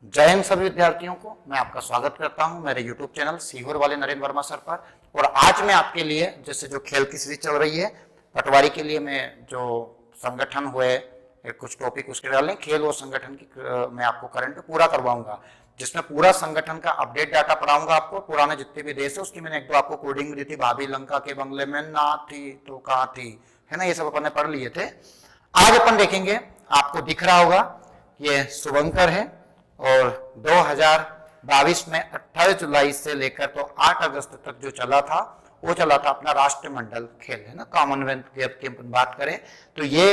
जय हिंद सभी विद्यार्थियों को। मैं आपका स्वागत करता हूं मेरे YouTube चैनल सीहोर वाले नरेंद्र वर्मा सर पर। और आज मैं आपके लिए जैसे जो खेल की सीरीज चल रही है पटवारी के लिए, मैं जो संगठन हुए कुछ टॉपिक उसके डालें, खेल और संगठन की मैं आपको करंट पूरा करवाऊंगा, जिसमें पूरा संगठन का अपडेट डाटा पढ़ाऊंगा आपको। पुराने जितने भी देश है उसकी मैंने एक दो आपको कोडिंग दी थी। भाभी लंका के बंगले में ना थी तो कहाँ थी, है ना, ये सब अपन ने पढ़ लिए थे। आज अपन देखेंगे, आपको दिख रहा होगा ये शुभंकर है और 2022 में 28 जुलाई से लेकर तो 8 अगस्त तक जो चला था वो चला था अपना राष्ट्रमंडल खेल, है ना, कॉमनवेल्थ गेम की बात करें तो ये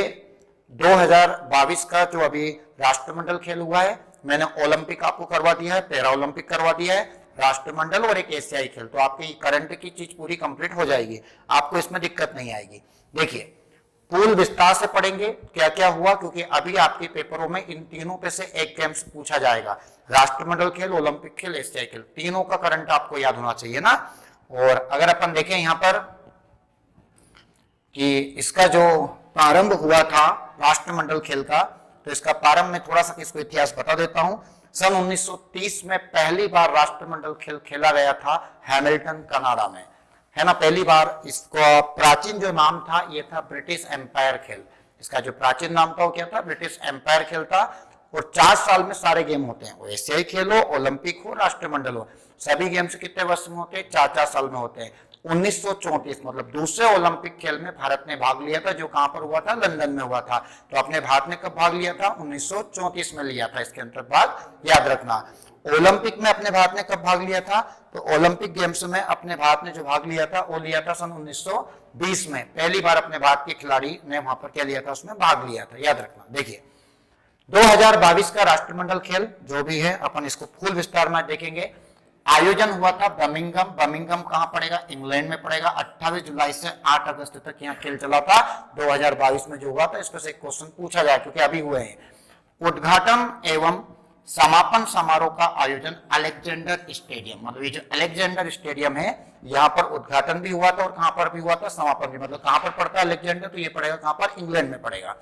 2022 का जो अभी राष्ट्रमंडल खेल हुआ है, मैंने ओलंपिक आपको करवा दिया है, पैरा ओलंपिक करवा दिया है, राष्ट्रमंडल और एक एशियाई खेल। तो आपकी करंट की चीज पूरी कंप्लीट हो जाएगी, आपको इसमें दिक्कत नहीं आएगी। देखिए पूर्ण विस्तार से पढ़ेंगे क्या क्या हुआ, क्योंकि अभी आपके पेपरों में इन तीनों पे से एक गेम से पूछा जाएगा। राष्ट्रमंडल खेल, ओलंपिक खेल, एशियाई खेल, तीनों का करंट आपको याद होना चाहिए ना। और अगर अपन देखें यहां पर कि इसका जो प्रारंभ हुआ था राष्ट्रमंडल खेल का, तो इसका प्रारंभ में थोड़ा सा इसको इतिहास बता देता हूं। सन 1930 में पहली बार राष्ट्रमंडल खेल खेला गया था हैमिल्टन कनाडा में, है ना, पहली बार। इसका प्राचीन जो नाम था ये था ब्रिटिश एम्पायर खेल। इसका जो प्राचीन नाम था वो क्या था, ब्रिटिश एम्पायर खेल था। और 4 साल में सारे गेम होते हैं, वो एशियाई खेल हो, ओलंपिक हो, राष्ट्रमंडल हो, सभी गेम्स कितने वर्ष में होते हैं, 4-4 साल में होते हैं। 1934 मतलब दूसरे ओलंपिक खेल में भारत ने भाग लिया था, जो कहां पर हुआ था, लंदन में हुआ था। तो अपने भारत ने कब भाग लिया था, 1934 में लिया था। इसके अंतर भाग याद रखना। ओलंपिक में अपने भारत ने कब भाग लिया था, तो ओलंपिक गेम्स में अपने भारत ने जो भाग लिया था वो लिया था सन 1920 में। पहली बार अपने भारत के खिलाड़ी ने वहां पर क्या लिया था, उसमें भाग लिया था, याद रखना। देखिए 2022 का राष्ट्रमंडल खेल जो भी है अपन इसको फुल विस्तार में देखेंगे। आयोजन हुआ था बर्मिंघम। बर्मिंघम कहां पड़ेगा, इंग्लैंड में पड़ेगा। 28 जुलाई से 8 अगस्त तक यहाँ खेल चला था 2022 में जो हुआ था। इसमें से एक क्वेश्चन पूछा जाए क्योंकि अभी हुए हैं। उद्घाटन एवं समापन समारोह का आयोजन अलेक्जेंडर स्टेडियम, मतलब ये जो अलेक्जेंडर स्टेडियम है यहाँ पर उद्घाटन भी हुआ था और कहां पर भी हुआ था, समापन भी। मतलब कहां पर पड़ता है अलेक्जेंडर, तो ये पड़ेगा कहां पर, इंग्लैंड में पड़ेगा।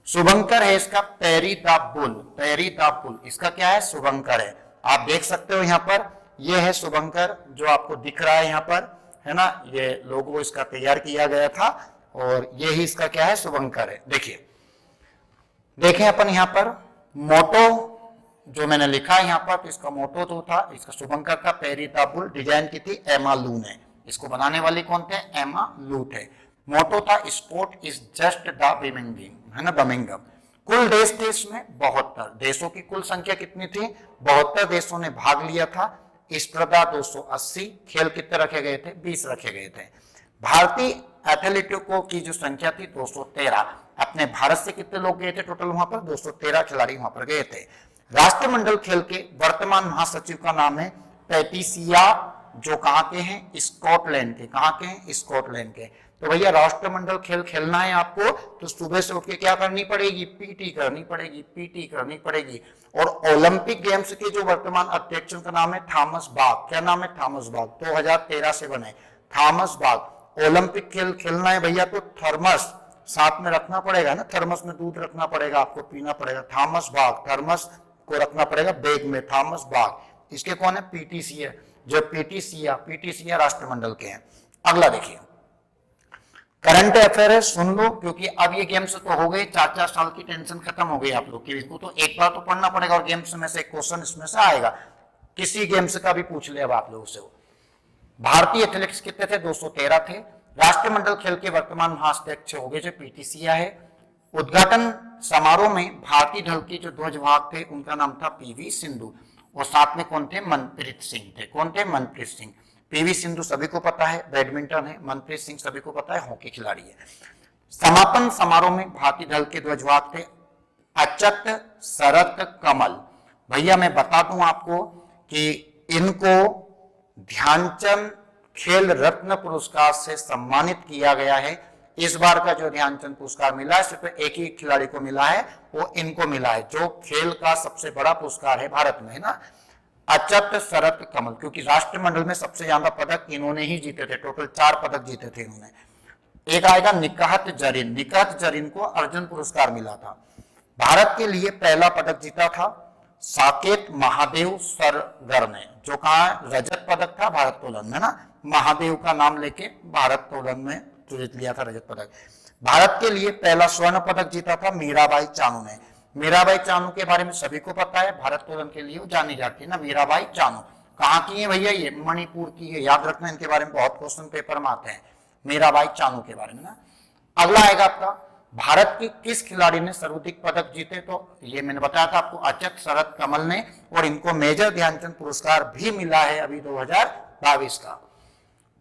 शुभंकर है इसका peri the bull. Peri the bull इसका क्या है, शुभंकर है। आप देख सकते हो यहाँ पर ये है शुभंकर जो आपको दिख रहा है यहाँ पर, है ना, ये लोगो इसका तैयार किया गया था और ये ही इसका क्या है, शुभंकर है। देखिए देखें अपन यहाँ पर मोटो जो मैंने लिखा है यहाँ पर, तो इसका मोटो तो था, इसका शुभंकर था, पेरी द बुल। डिजाइन की थी एमा लू ने, इसको बनाने वाली कौन थे, एमा लू थे। मोटो था sport is just the Birmingham, है ना, बर्मिंघम। कुल देश थे इसमें 72 देशों की कुल संख्या कितनी थी, 72 देशों ने भाग लिया था। स्पर्धा 280, खेल कितने रखे गए थे, 20 रखे गए थे। भारतीय एथलीटों की जो संख्या थी 213। अपने भारत से कितने लोग गए थे टोटल वहां पर, 213 खिलाड़ी वहां पर गए थे। राष्ट्रमंडल खेल के वर्तमान महासचिव का नाम है पैटिसिया, जो कहां के हैं, स्कॉटलैंड के। कहां के हैं, स्कॉटलैंड के। तो भैया राष्ट्रमंडल खेल खेलना है आपको तो सुबह से उठ के क्या करनी पड़ेगी, पीटी करनी पड़ेगी, पीटी करनी पड़ेगी। और ओलंपिक गेम्स के जो वर्तमान अध्यक्ष का नाम है थॉमस बाग। क्या नाम है, थॉमस बाग। 2013 से बने थॉमस बाग। ओलंपिक खेल खेलना है भैया तो थर्मस साथ में रखना पड़ेगा ना, थर्मस में दूध रखना पड़ेगा, आपको पीना पड़ेगा। थॉमस बाग, थर्मस को रखना पड़ेगा बैग में, थॉमस बाग। इसके कौन है, पीटीसीए, जो पीटीसीए राष्ट्रमंडल के हैं। अगला देखिए करंट अफेयर है, सुन लो, क्योंकि अब ये गेम्स तो हो गए, 4-4 साल की टेंशन खत्म हो गई आप लोग की। इसको तो एक बार तो पढ़ना पड़ेगा और गेम्स में से क्वेश्चन इसमें से आएगा, किसी गेम्स का भी पूछ ले अब आप लोगों से। भारतीय एथलेटिक्स कितने थे, 213 थे। राष्ट्रमंडल खेल के वर्तमान महाअध्यक्ष हो गए जो पीटीसीए है। उद्घाटन समारोह में भारतीय दल के जो ध्वजवाहक थे उनका नाम था पीवी सिंधु, और साथ में कौन थे, मनप्रीत सिंह थे। कौन थे, मनप्रीत सिंह। पीवी सिंधु सभी को पता है बैडमिंटन है, मनप्रीत सिंह सभी को पता है हॉकी खिलाड़ी है। समापन समारोह में भारतीय दल के ध्वजवाहक थे अच्युत शरत कमल। भैया मैं बता दूं आपको कि इनको ध्यानचंद खेल रत्न पुरस्कार से सम्मानित किया गया है। इस बार का जो ध्यानचंद पुरस्कार मिला है सिर्फ एक ही खिलाड़ी को मिला है, वो इनको मिला है, जो खेल का सबसे बड़ा पुरस्कार है भारत में, है ना, अच्युत शरत कमल। क्योंकि राष्ट्रमंडल में सबसे ज्यादा पदक इन्होंने ही जीते थे, टोटल 4 पदक जीते थे इन्होंने। एक आएगा निकाहत जरीन। निकाहत जरीन को अर्जुन पुरस्कार मिला था। भारत के लिए पहला पदक जीता था। साकेत महादेव सरगर ने, जो कहा रजत पदक था भारत्तोलन में ना, महादेव का नाम लेके भारत्तोलन में जीत लिया था रजत पदक। भारत के लिए पहला स्वर्ण पदक जीता था मीराबाई चानू ने। मीराबाई चानू के बारे में सभी को पता है, भारत्तोलन के लिए वो जानी जाती है ना, मीराबाई चानू। कहाँ की है भैया? ये मणिपुर की है, याद रखना, इनके बारे में बहुत क्वेश्चन पेपर में आते हैं, मीराबाई चानू के बारे में ना। अगला आएगा आपका, भारत की किस खिलाड़ी ने सर्वाधिक पदक जीते? तो ये मैंने बताया था आपको, अचक शरद कमल ने, और इनको मेजर ध्यानचंद पुरस्कार भी मिला है अभी 2022 का।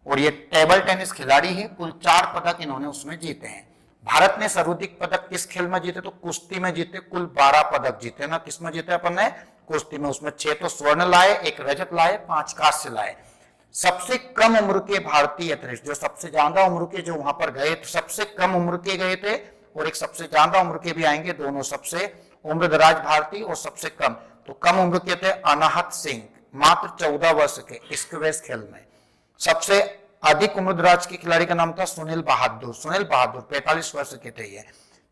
और ये टेबल टेनिस खिलाड़ी है, कुल 4 पदक इन्होंने उसमें जीते हैं। भारत ने सर्वाधिक पदक किस खेल में जीते? तो कुश्ती में जीते, कुल 12 पदक जीते ना। किस में जीते अपन ने? कुश्ती में। उसमें 6 तो स्वर्ण लाए, 1 रजत लाए, 5 कांस्य लाए। सबसे कम उम्र के भारतीय एथलीट, जो सबसे ज्यादा उम्र के जो वहां पर गए, तो सबसे कम उम्र के गए थे और एक सबसे ज्यादा उम्र के भी आएंगे, दोनों सबसे उम्र दराज भारतीय और सबसे कम। तो कम उम्र के थे अनाहत सिंह, मात्र 14 वर्ष के, स्क्वैश खेल में। सबसे अधिक उम्र दराज के खिलाड़ी का नाम था सुनील बहादुर। सुनील बहादुर 45 वर्ष के थे ये,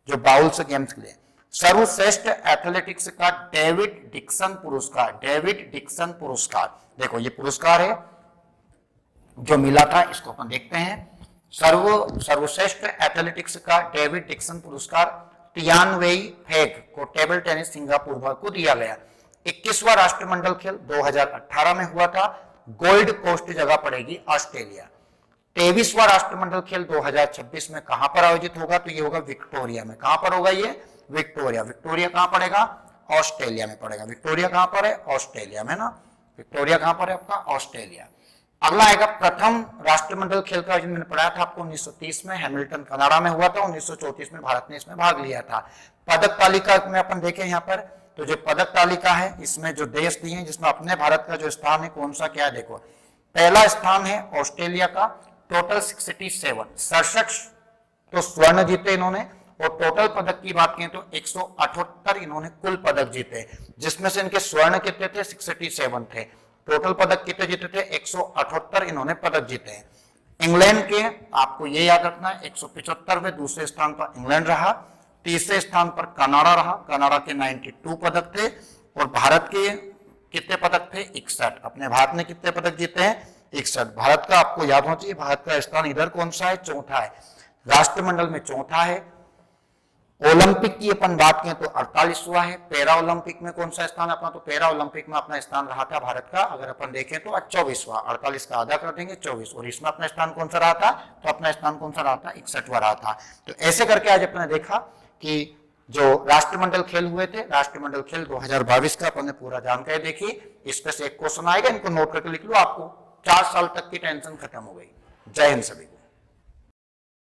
जो बाउल्स गेम्स के लिए। सर्वश्रेष्ठ एथलेटिक्स का डेविड डिक्सन पुरस्कार, डेविड डिक्सन पुरस्कार, देखो ये पुरस्कार है जो मिला था, इसको अपन देखते हैं। सर्वश्रेष्ठ एथलेटिक्स का डेविड डिक्सन पुरस्कार टियान वेई फेग को टेबल टेनिस सिंगापुर को दिया गया। 21वां राष्ट्रमंडल खेल 2018 में हुआ था, गोल्ड कोस्ट जगह पड़ेगी ऑस्ट्रेलिया। 23वां राष्ट्रमंडल खेल 2026 में कहां पर आयोजित होगा? तो ये होगा विक्टोरिया में। कहां पर होगा ये? विक्टोरिया। विक्टोरिया कहां पड़ेगा? ऑस्ट्रेलिया में पड़ेगा। विक्टोरिया कहां पर है? ऑस्ट्रेलिया में ना। विक्टोरिया कहां पर है आपका? ऑस्ट्रेलिया। अगला आएगा, प्रथम राष्ट्रमंडल खेल का आयोजन मैंने पढ़ाया था आपको 1930 में हैमिल्टन कनाडा में हुआ था। 1934 में भारत ने इसमें भाग लिया था। पदक तालिका में अपन देखें यहाँ पर, तो जो पदक तालिका है इसमें जो देश दिए हैं जिसमें अपने भारत का जो स्थान है कौन सा क्या है, देखो पहला स्थान है ऑस्ट्रेलिया का, टोटल 67 तो स्वर्ण जीते इन्होंने। और टोटल पदक की बात करें तो 178 इन्होंने कुल पदक जीते, जिसमें से इनके स्वर्ण कितने थे? 67 थे। टोटल पदक कितने जीते थे? 178 इन्होंने पदक जीते हैं। इंग्लैंड के, आपको ये याद रखना है, 175वें दूसरे स्थान पर इंग्लैंड रहा, तीसरे स्थान पर कनाडा रहा, कनाडा के 92 पदक थे। और भारत के कितने पदक थे? 61। अपने भारत ने कितने पदक जीते हैं? 61। भारत का आपको याद होना चाहिए, भारत का स्थान इधर कौन सा है? चौथा है, राष्ट्रमंडल में चौथा है। ओलंपिक की अपन बात करें तो 48वां है। पैरा ओलंपिक में कौन सा स्थान अपना? तो पैरा ओलंपिक में अपना स्थान रहा था भारत का, अगर अपन देखें तो 24वां, 48 का आधा कर देंगे 24। और इसमें अपना स्थान कौन सा रहा था? तो अपना स्थान कौन सा रहा था? 61वां रहा था। तो ऐसे करके आज अपने देखा कि जो राष्ट्रमंडल खेल हुए थे, राष्ट्रमंडल खेल 2022 का अपने पूरा जानकारी देखी। इस पर से एक क्वेश्चन आएगा, इनको नोट करके लिख लो, आपको 4 साल तक की टेंशन खत्म हो गई। जय हिंद सभी।